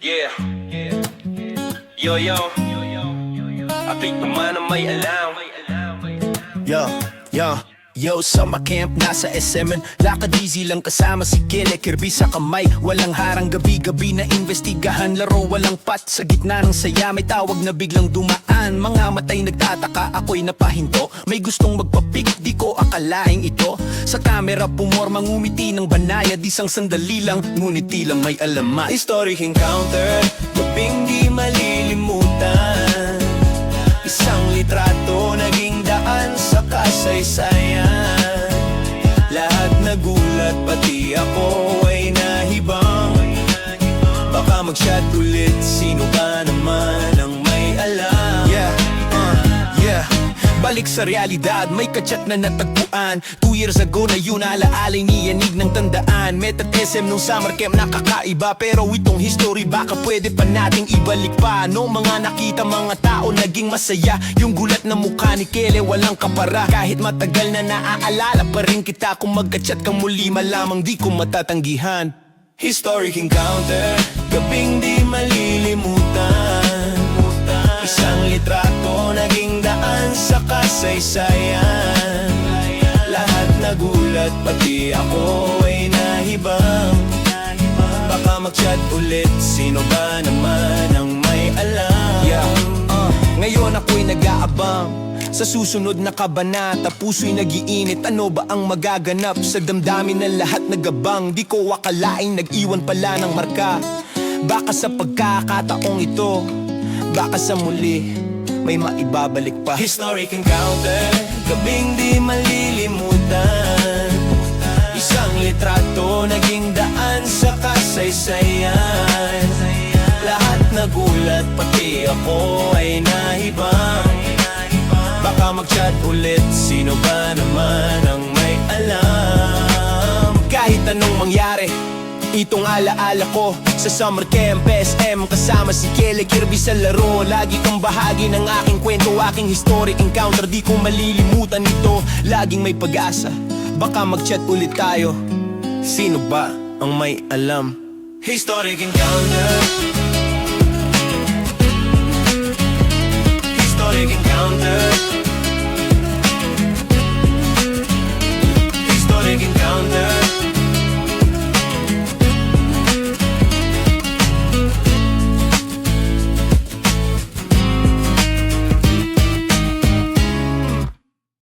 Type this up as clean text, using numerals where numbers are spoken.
Yeah. Yo. Ako'y naman ang may alam. Yo, summer camp, nasa SMN Lakad easy lang kasama si Kele Kirby sa kamay, walang harang gabi-gabi na investigahan Laro walang pat, sa gitna ng saya May tawag na biglang dumaan Mga matay nagtataka, ako'y napahinto May gustong magpapik, di ko akalaing ito Sa camera pumorma, ngumiti ng banayad Isang sandali lang, ngunit tila may alamat Historic encounter, gabing di malilimutan Isang litrato, naging daan sa kasaysayan Lahat nagulat, pati ako ay nahibang Baka mag-shot ulit, sino ba naman ang may alam? Yeah. Balik sa realidad, may kachat na natagpuan 2 years ago na yun, alaalay ni Yanig ng tandaan Met at SM nung summer camp nakakaiba Pero itong history baka pwede pa nating ibalik pa No mga nakita mga tao naging masaya Yung gulat na mukha ni Kele walang kapara Kahit matagal na naaalala pa rin kita Kung magkachat ka muli malamang di ko matatanggihan Historic encounter, gabing di malilimutan Isang litrato, naging daan sa kasaysayan Lahat nagulat, pati ako ay nahibang Baka mag-chat ulit, sino ba naman ang may alam? Ngayon ako'y nag-aabang sa susunod na kabanata Puso'y nag-iinit, ano ba ang magaganap? Sa damdamin ng lahat nagabang Di ko akalaing nag-iwan pala ng marka Baka sa pagkakataong ito Baka sa muli, may maibabalik pa Historic encounter, gabing di malilimutan Isang litrato, naging daan sa kasaysayan Lahat nagulat, pati ako ay nahibang Baka mag-chat ulit, sino ba naman ang may alam? Kahit anong mangyari itong alaala ko sa summer camp SM Kasama si Kele Kirby sa laro Lagi kang bahagi ng aking kwento Aking historic encounter Di ko malilimutan ito Laging may pag-asa Baka mag-chat ulit tayo Sino ba ang may alam? Historic encounter Historic encounter